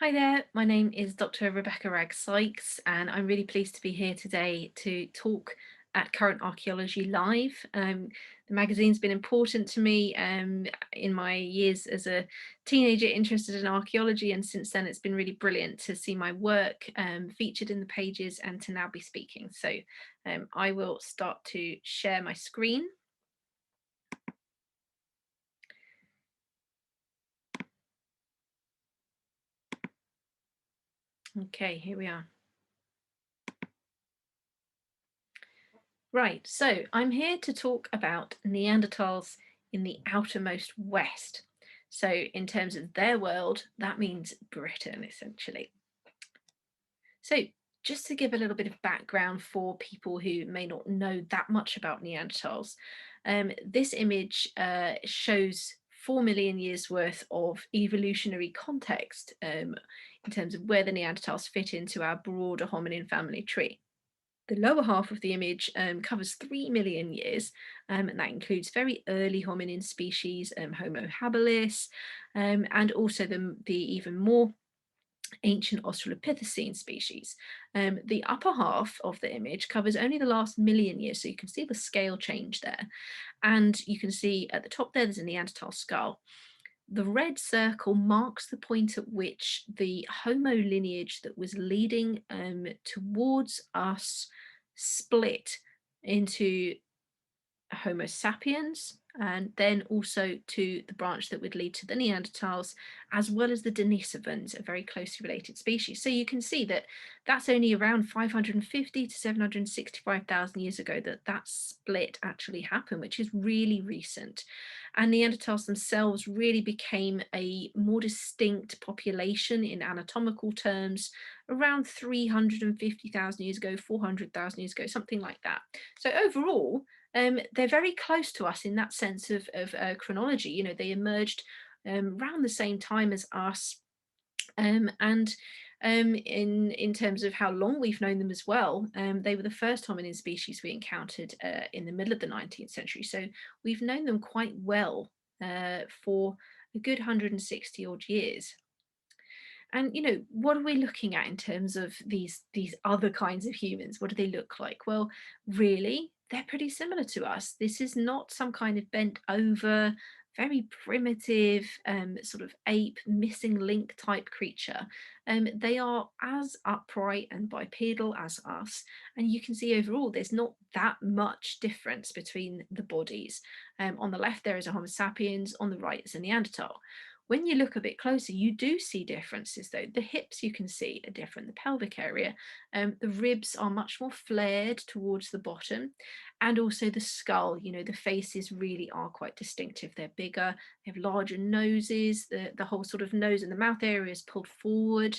Hi there, my name is Dr. Rebecca Wragg Sykes, and I'm really pleased to be here today to talk at Current Archaeology Live. The magazine's been important to me in my years as a teenager interested in archaeology, and since then it's been really brilliant to see my work featured in the pages and to now be speaking. So I will start to share my screen. Okay, here we are. Right, so I'm here to talk about Neanderthals in the outermost west. So in terms of their world, that means Britain, essentially. So just to give a little bit of background for people who may not know that much about Neanderthals, this image shows 4 million years worth of evolutionary context in terms of where the Neanderthals fit into our broader hominin family tree. The lower half of the image covers 3 million years, and that includes very early hominin species, Homo habilis, and also the even more ancient Australopithecine species. The upper half of the image covers only the last million years, so you can see the scale change there. And you can see at the top there's a Neanderthal skull. The red circle marks the point at which the Homo lineage that was leading towards us split into Homo sapiens, and then also to the branch that would lead to the Neanderthals, as well as the Denisovans, a very closely related species. So you can see that that's only around 550 to 765,000 years ago that that split actually happened, which is really recent. And Neanderthals themselves really became a more distinct population in anatomical terms around 350,000 years ago, 400,000 years ago, something like that. So overall, they're very close to us in that sense of chronology. You know, they emerged around the same time as us, and in terms of how long we've known them as well, they were the first hominin species we encountered in the middle of the 19th century. So we've known them quite well for a good 160 odd years. And you know, what are we looking at in terms of these other kinds of humans? What do they look like? Well, really, they're pretty similar to us. This is not some kind of bent over, very primitive sort of ape missing link type creature. They are as upright and bipedal as us, and you can see overall there's not that much difference between the bodies. On the left there is a Homo sapiens, on the right is a Neanderthal. When you look a bit closer, you do see differences though. The hips you can see are different, the pelvic area. The ribs are much more flared towards the bottom, and also the skull, you know, the faces really are quite distinctive. They're bigger, they have larger noses, the whole sort of nose and the mouth area is pulled forward,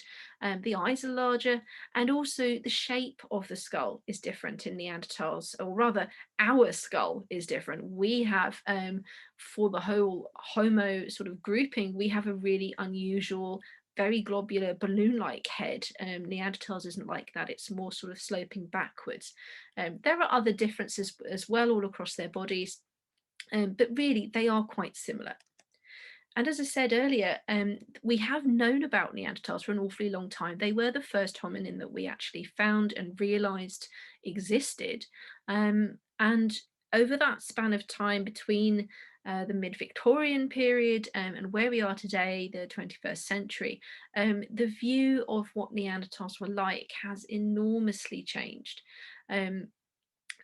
the eyes are larger, and also the shape of the skull is different in Neanderthals, or rather, our skull is different. We have for the whole Homo sort of grouping, we have a really unusual, very globular balloon-like head. Neanderthals isn't like that, it's more sort of sloping backwards. There are other differences as well all across their bodies, but really they are quite similar. And as I said earlier, we have known about Neanderthals for an awfully long time. They were the first hominin that we actually found and realised existed. And over that span of time between the mid-Victorian period and where we are today, the 21st century, the view of what Neanderthals were like has enormously changed.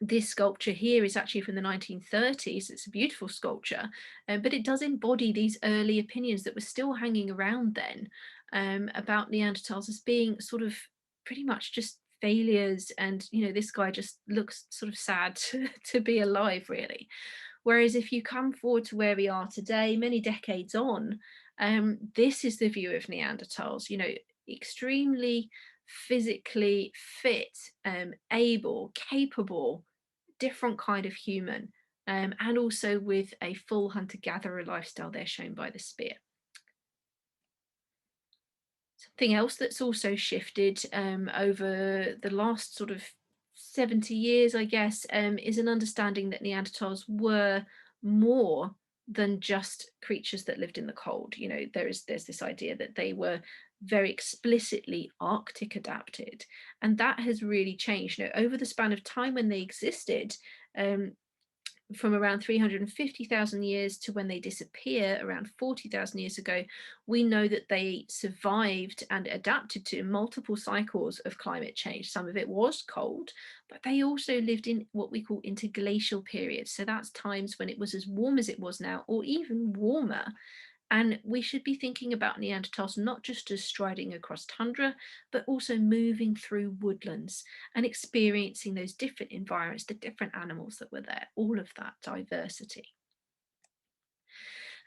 This sculpture here is actually from the 1930s. It's a beautiful sculpture, but it does embody these early opinions that were still hanging around then about Neanderthals as being sort of pretty much just failures, and you know, this guy just looks sort of sad to be alive, really. Whereas if you come forward to where we are today, many decades on, this is the view of Neanderthals, you know, extremely physically fit, able, capable, different kind of human, and also with a full hunter-gatherer lifestyle there shown by the spear. Something else that's also shifted over the last sort of 70 years, I guess, is an understanding that Neanderthals were more than just creatures that lived in the cold. You know, there's this idea that they were very explicitly Arctic adapted. And that has really changed. Over the span of time when they existed, um, from around 350,000 years to when they disappear around 40,000 years ago, we know that they survived and adapted to multiple cycles of climate change. Some of it was cold, but they also lived in what we call interglacial periods. So that's times when it was as warm as it was now, or even warmer. And we should be thinking about Neanderthals not just as striding across tundra, but also moving through woodlands and experiencing those different environments, the different animals that were there, all of that diversity.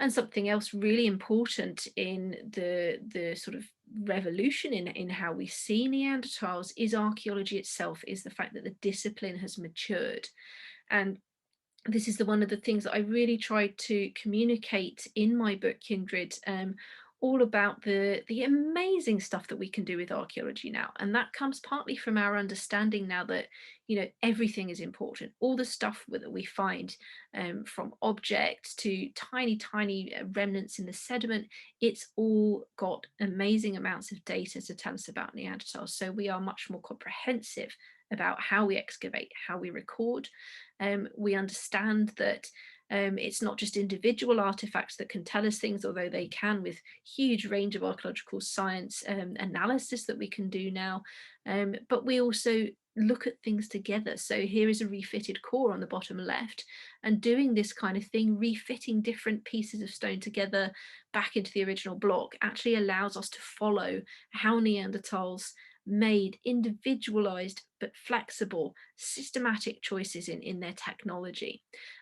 And something else really important in the sort of revolution in how we see Neanderthals is archaeology itself, is the fact that the discipline has matured. And this is one of the things that I really tried to communicate in my book Kindred, all about the amazing stuff that we can do with archaeology now. And that comes partly from our understanding now that, everything is important. All the stuff that we find, from objects to tiny, tiny remnants in the sediment, it's all got amazing amounts of data to tell us about Neanderthals. So we are much more comprehensive about how we excavate, how we record. We understand that it's not just individual artifacts that can tell us things, although they can with huge range of archaeological science analysis that we can do now. But we also look at things together. So here is a refitted core on the bottom left, and doing this kind of thing, refitting different pieces of stone together back into the original block, actually allows us to follow how Neanderthals made individualized but flexible, systematic choices in their technology.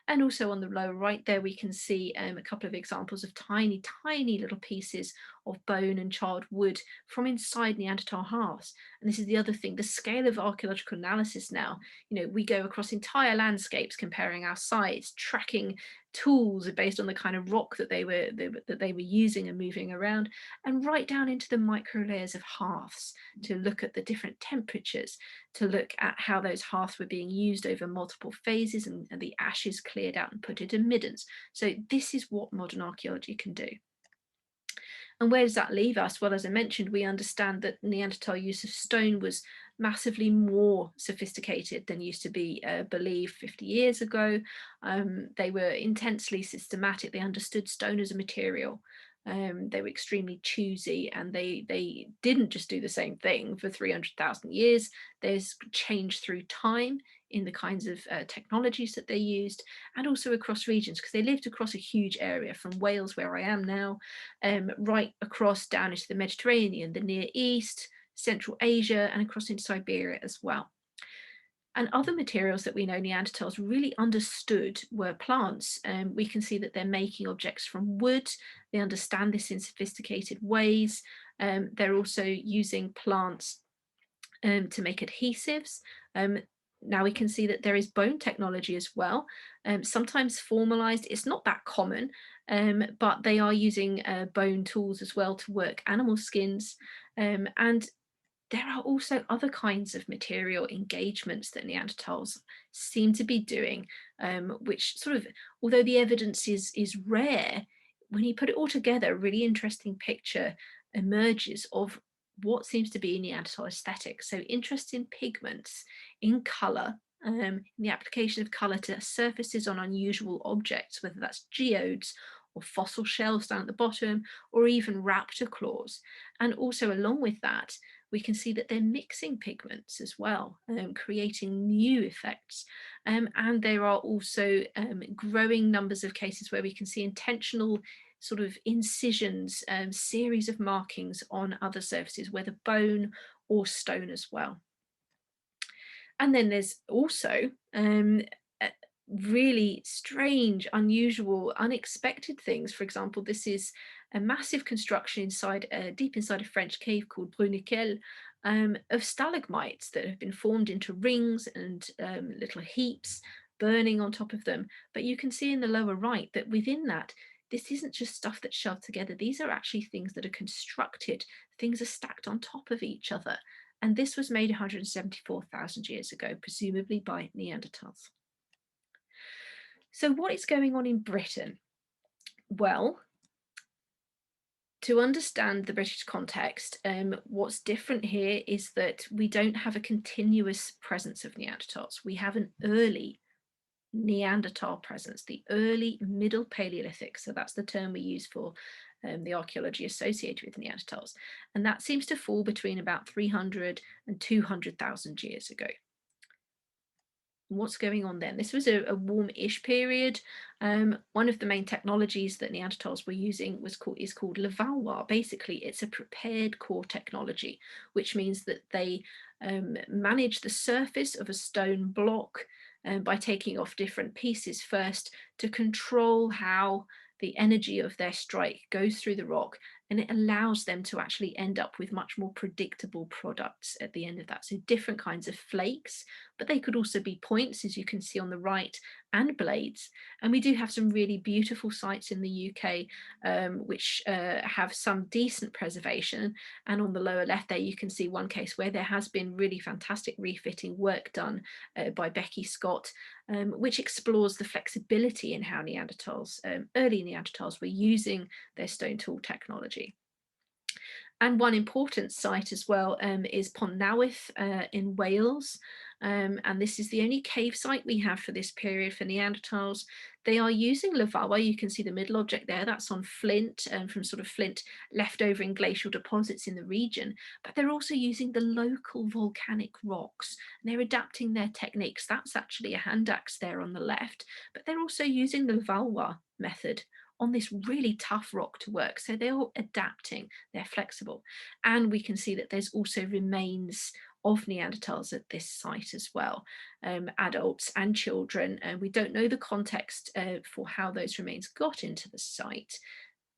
And also on the lower right there, we can see a couple of examples of tiny, tiny little pieces of bone and charred wood from inside Neanderthal hearths. And this is the other thing, the scale of archaeological analysis now. We go across entire landscapes comparing our sites, tracking tools based on the kind of rock that they were using and moving around, and right down into the micro layers of hearths to look at the different temperatures, to look at how those hearths were being used over multiple phases, and the ashes cleared out and put into middens. So this is what modern archaeology can do. And where does that leave us? Well, as I mentioned, we understand that Neanderthal use of stone was massively more sophisticated than used to be believed 50 years ago. They were intensely systematic. They understood stone as a material. They were extremely choosy, and they didn't just do the same thing for 300,000 years. There's change through time in the kinds of technologies that they used, and also across regions, because they lived across a huge area from Wales, where I am now, right across down into the Mediterranean, the Near East, Central Asia, and across into Siberia as well. And other materials that we know Neanderthals really understood were plants. We can see that they're making objects from wood. They understand this in sophisticated ways. They're also using plants to make adhesives. Now we can see that there is bone technology as well, sometimes formalized. It's not that common, but they are using bone tools as well to work animal skins. And there are also other kinds of material engagements that Neanderthals seem to be doing, which sort of, although the evidence is rare, when you put it all together, a really interesting picture emerges of what seems to be Neanderthal aesthetic. So interest in pigments, in colour, in the application of colour to surfaces on unusual objects, whether that's geodes or fossil shells down at the bottom, or even raptor claws. And also along with that, we can see that they're mixing pigments as well, creating new effects. And there are also growing numbers of cases where we can see intentional sort of incisions, series of markings on other surfaces, whether bone or stone as well. And then there's also really strange, unusual, unexpected things. For example, this is a massive construction inside, deep inside a French cave called Bruniquel, of stalagmites that have been formed into rings and little heaps burning on top of them. But you can see in the lower right that within that, this isn't just stuff that's shoved together. These are actually things that are constructed. Things are stacked on top of each other. And this was made 174,000 years ago, presumably by Neanderthals. So what is going on in Britain? Well, To understand the British context, what's different here is that we don't have a continuous presence of Neanderthals. We have an early Neanderthal presence, the early middle Paleolithic. So that's the term we use for the archaeology associated with Neanderthals. And that seems to fall between about 300 and 200,000 years ago. What's going on then? This was a warm-ish period. One of the main technologies that Neanderthals were using is called Levallois. Basically, it's a prepared core technology, which means that they manage the surface of a stone block by taking off different pieces first to control how the energy of their strike goes through the rock, and it allows them to actually end up with much more predictable products at the end of that. So different kinds of flakes, but they could also be points, as you can see on the right, and blades. And we do have some really beautiful sites in the UK which have some decent preservation. And on the lower left there, you can see one case where there has been really fantastic refitting work done by Becky Scott, which explores the flexibility in how Neanderthals, early Neanderthals, were using their stone tool technology. And one important site as well is Pont Newydd in Wales. And this is the only cave site we have for this period for Neanderthals. They are using Levallois. You can see the middle object there, that's on flint, from sort of flint left over in glacial deposits in the region. But they're also using the local volcanic rocks. And they're adapting their techniques. That's actually a hand axe there on the left, but they're also using the Levallois method on this really tough rock to work. So they're all adapting, they're flexible. And we can see that there's also remains of Neanderthals at this site as well, adults and children. And we don't know the context for how those remains got into the site.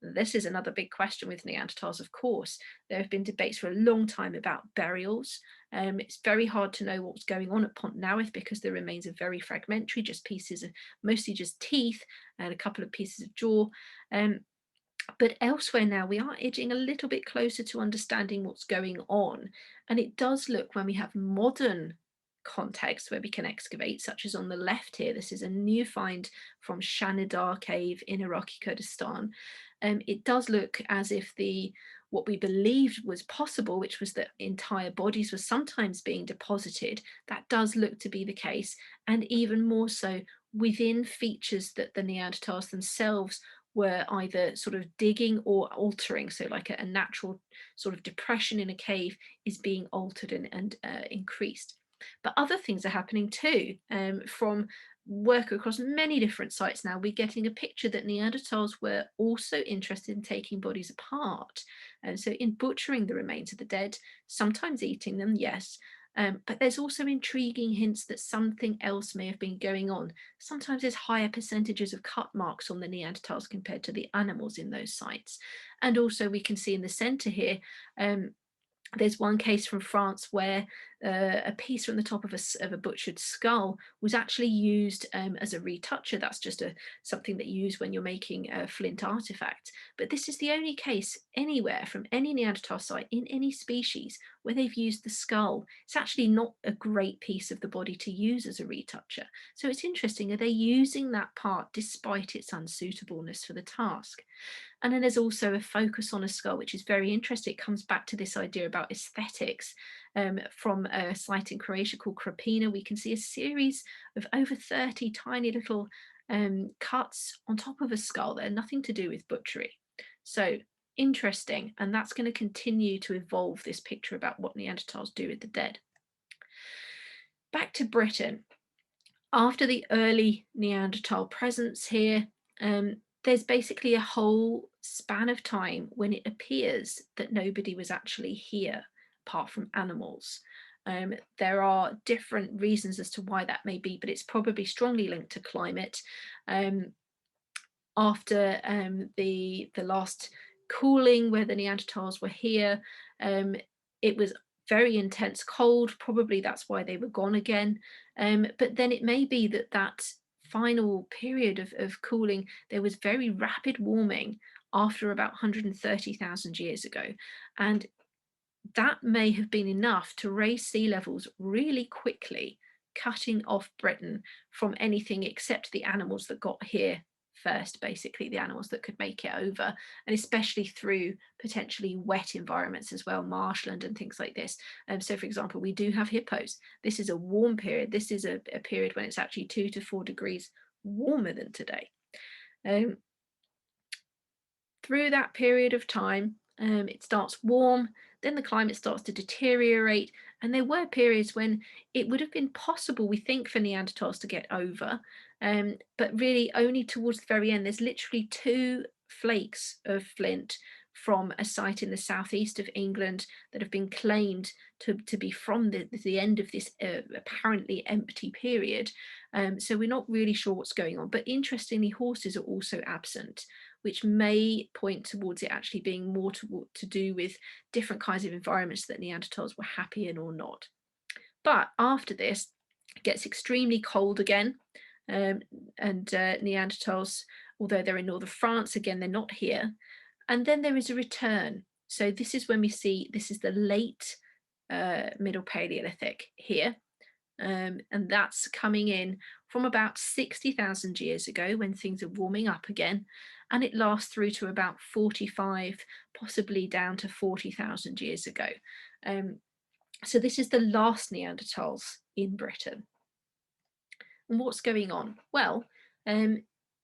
This is another big question with Neanderthals, of course. There have been debates for a long time about burials. It's very hard to know what's going on at Pont Newydd because the remains are very fragmentary, just pieces of, mostly just teeth and a couple of pieces of jaw. But elsewhere now, we are edging a little bit closer to understanding what's going on. And it does look, when we have modern contexts where we can excavate, such as on the left here, this is a new find from Shanidar Cave in Iraqi Kurdistan. It does look as if what we believed was possible, which was that entire bodies were sometimes being deposited, that does look to be the case, and even more so within features that the Neanderthals themselves were either sort of digging or altering. So like a natural sort of depression in a cave is being altered and increased. But other things are happening too. From work across many different sites now, we're getting a picture that Neanderthals were also interested in taking bodies apart. And so in butchering the remains of the dead, sometimes eating them, yes, but there's also intriguing hints that something else may have been going on. Sometimes there's higher percentages of cut marks on the Neanderthals compared to the animals in those sites. And also we can see in the center here, there's one case from France where a piece from the top of a butchered skull was actually used as a retoucher. That's just something that you use when you're making a flint artifact. But this is the only case anywhere from any Neanderthal site in any species where they've used the skull. It's actually not a great piece of the body to use as a retoucher. So it's interesting, are they using that part despite its unsuitableness for the task? And then there's also a focus on a skull, which is very interesting. It comes back to this idea about aesthetics. From a site in Croatia called Krapina, we can see a series of over 30 tiny little cuts on top of a skull that are nothing to do with butchery. So interesting, and that's going to continue to evolve this picture about what Neanderthals do with the dead. Back to Britain. After the early Neanderthal presence here, there's basically a whole span of time when it appears that nobody was actually here apart from animals. There are different reasons as to why that may be, but it's probably strongly linked to climate. After the last cooling where the Neanderthals were here, it was very intense cold. Probably that's why they were gone again. But then it may be that final period of cooling, there was very rapid warming after about 130,000 years ago. And that may have been enough to raise sea levels really quickly, cutting off Britain from anything except the animals that got here first, basically, the animals that could make it over, and especially through potentially wet environments as well, marshland and things like this. So for example, we do have hippos. This is a warm period. This is a period when it's actually 2 to 4 degrees warmer than today. Through that period of time, it starts warm, then the climate starts to deteriorate, and there were periods when it would have been possible, we think, for Neanderthals to get over, but really only towards the very end. There's literally 2 flakes of flint from a site in the southeast of England that have been claimed to be from the end of this apparently empty period. So we're not really sure what's going on. But interestingly, horses are also absent, which may point towards it actually being more to do with different kinds of environments that Neanderthals were happy in or not. But after this, it gets extremely cold again. And Neanderthals, although they're in northern France, again, they're not here. And then there is a return. So this is when we see, this is the late Middle Paleolithic here. And that's coming in from about 60,000 years ago when things are warming up again, and it lasts through to about 45, possibly down to 40,000 years ago. So this is the last Neanderthals in Britain. And what's going on? Well,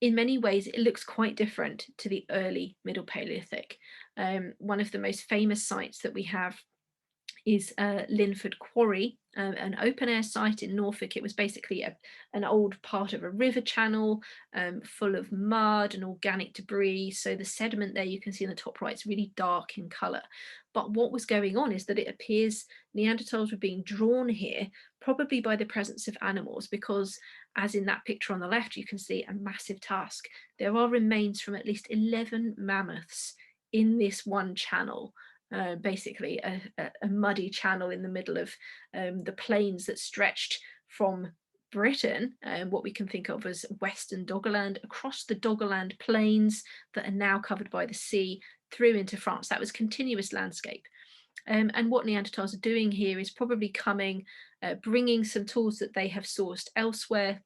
in many ways, it looks quite different to the early Middle Paleolithic. One of the most famous sites that we have is Linford Quarry, an open air site in Norfolk. It was basically an old part of a river channel full of mud and organic debris. So the sediment there you can see in the top right is really dark in colour. But what was going on is that it appears Neanderthals were being drawn here, probably by the presence of animals, because as in that picture on the left, you can see a massive tusk. There are remains from at least 11 mammoths in this one channel. Basically a muddy channel in the middle of the plains that stretched from Britain, what we can think of as Western Doggerland, across the Doggerland plains that are now covered by the sea, through into France. That was continuous landscape. And what Neanderthals are doing here is probably coming, bringing some tools that they have sourced elsewhere,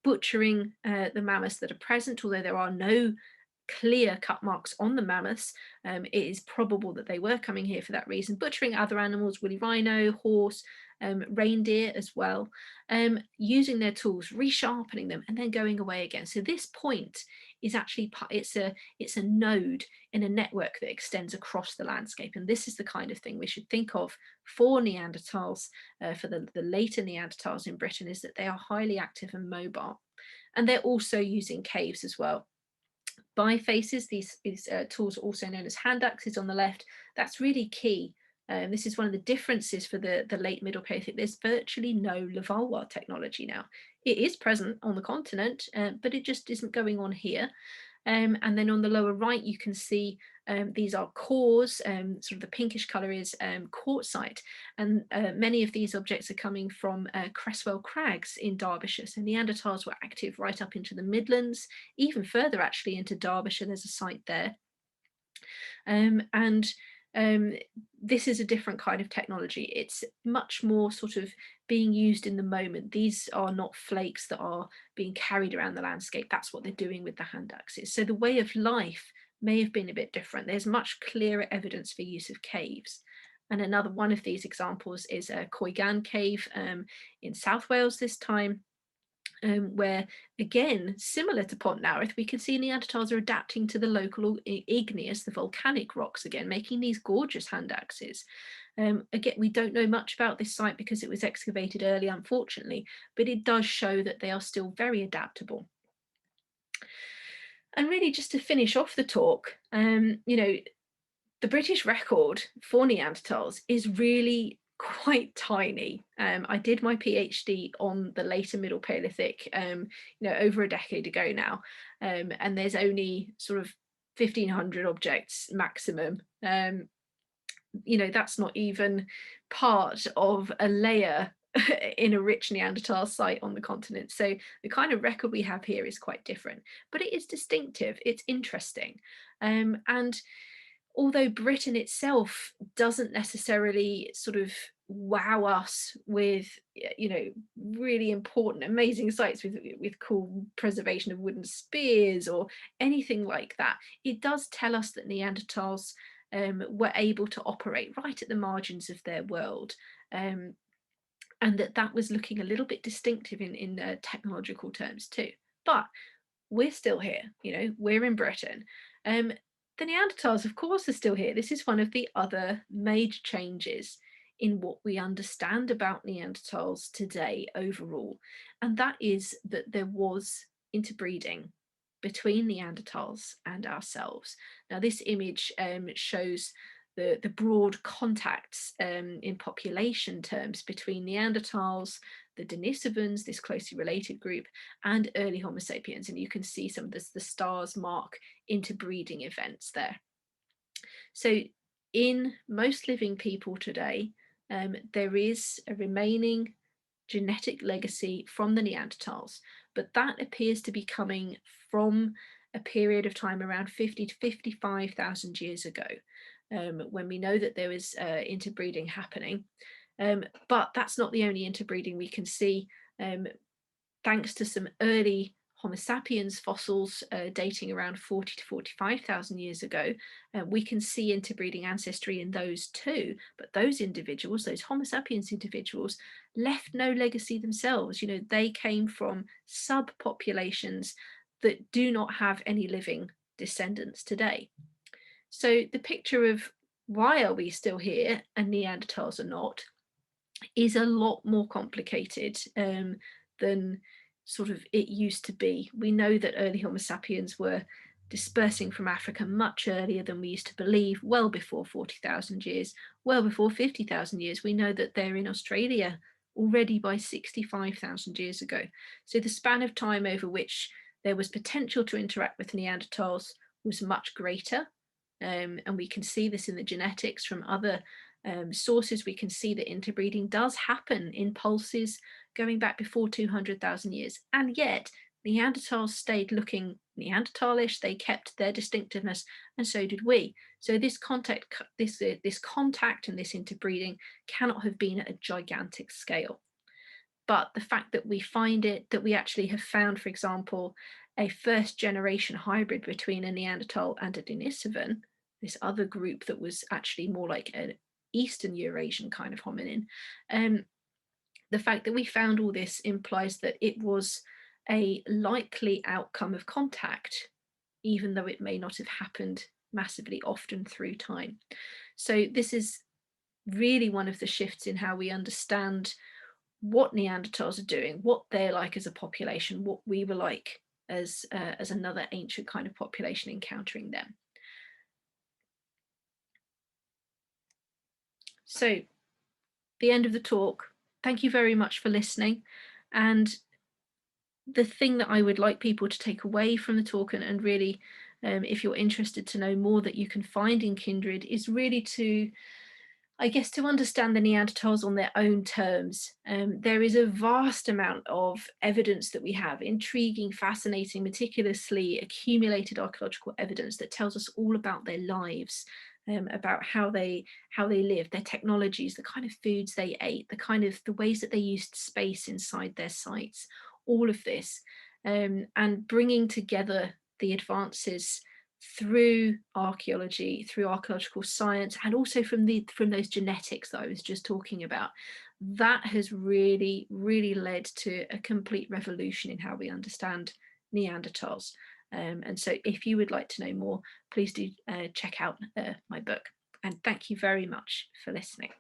butchering the mammoths that are present, although there are no clear cut marks on the mammoths. It is probable that they were coming here for that reason, butchering other animals, woolly rhino, horse, reindeer as well, using their tools, resharpening them, and then going away again. So this point is actually, it's a node in a network that extends across the landscape. And this is the kind of thing we should think of for Neanderthals, for the later Neanderthals in Britain, is that they are highly active and mobile. And they're also using caves as well. Bifaces, these tools are also known as handaxes on the left. That's really key. This is one of the differences for the late Middle Paleolithic. There's virtually no Levallois technology now. It is present on the continent, but it just isn't going on here. And then on the lower right, you can see these are cores, sort of the pinkish colour is quartzite. And many of these objects are coming from Cresswell Crags in Derbyshire. So Neanderthals were active right up into the Midlands, even further actually into Derbyshire. There's a site there. This is a different kind of technology. It's much more sort of being used in the moment. These are not flakes that are being carried around the landscape. That's what they're doing with the handaxes. So the way of life may have been a bit different. There's much clearer evidence for use of caves. And another one of these examples is a Coigan cave in South Wales this time, where, again, similar to Pont Newydd, we can see Neanderthals are adapting to the local igneous, the volcanic rocks again, making these gorgeous handaxes. Again, we don't know much about this site because it was excavated early, unfortunately, but it does show that they are still very adaptable. And really, just to finish off the talk, the British record for Neanderthals is really quite tiny. I did my PhD on the later Middle Paleolithic, over a decade ago now, and there's only sort of 1,500 objects maximum. That's not even part of a layer in a rich Neanderthal site on the continent. So the kind of record we have here is quite different, but it is distinctive, it's interesting. And although Britain itself doesn't necessarily sort of wow us with, you know, really important, amazing sites with cool preservation of wooden spears or anything like that. It does tell us that Neanderthals were able to operate right at the margins of their world. And that was looking a little bit distinctive in technological terms too. But we're still here, you know, we're in Britain. Um, the Neanderthals, of course, are still here. This is one of the other major changes in what we understand about Neanderthals today overall, and that is that there was interbreeding between Neanderthals and ourselves. Now, this image shows the broad contacts in population terms between Neanderthals, the Denisovans, this closely related group, and early Homo sapiens. And you can see some of the stars mark interbreeding events there. So in most living people today, there is a remaining genetic legacy from the Neanderthals, but that appears to be coming from a period of time around 50 to 55,000 years ago, when we know that there was interbreeding happening. But that's not the only interbreeding we can see. Thanks to some early Homo sapiens fossils dating around 40 to 45,000 years ago, we can see interbreeding ancestry in those too. But those individuals, those Homo sapiens individuals, left no legacy themselves. You know, they came from subpopulations that do not have any living descendants today. So the picture of why are we still here and Neanderthals are not is a lot more complicated than sort of it used to be. We know that early Homo sapiens were dispersing from Africa much earlier than we used to believe, well before 40,000 years, well before 50,000 years. We know that they're in Australia already by 65,000 years ago. So the span of time over which there was potential to interact with Neanderthals was much greater. And we can see this in the genetics from other sources. We can see that interbreeding does happen in pulses going back before 200,000 years. And yet Neanderthals stayed looking Neanderthalish, they kept their distinctiveness, and so did we. So this contact and this interbreeding cannot have been at a gigantic scale. But the fact that we find it, that we actually have found, for example, a first generation hybrid between a Neanderthal and a Denisovan, this other group that was actually more like an Eastern Eurasian kind of hominin, the fact that we found all this implies that it was a likely outcome of contact, even though it may not have happened massively often through time. So this is really one of the shifts in how we understand what Neanderthals are doing, what they're like as a population, what we were like as another ancient kind of population encountering them. So the end of the talk. Thank you very much for listening. And the thing that I would like people to take away from the talk, and really, if you're interested to know more that you can find in Kindred, is really to, I guess, to understand the Neanderthals on their own terms. There is a vast amount of evidence that we have, intriguing, fascinating, meticulously accumulated archaeological evidence that tells us all about their lives, about how they lived, their technologies, the kind of foods they ate, the ways that they used space inside their sites, all of this, and bringing together the advances through archaeology, through archaeological science, and also from those genetics that I was just talking about. That has really led to a complete revolution in how we understand Neanderthals. And so if you would like to know more, please do check out my book. And thank you very much for listening.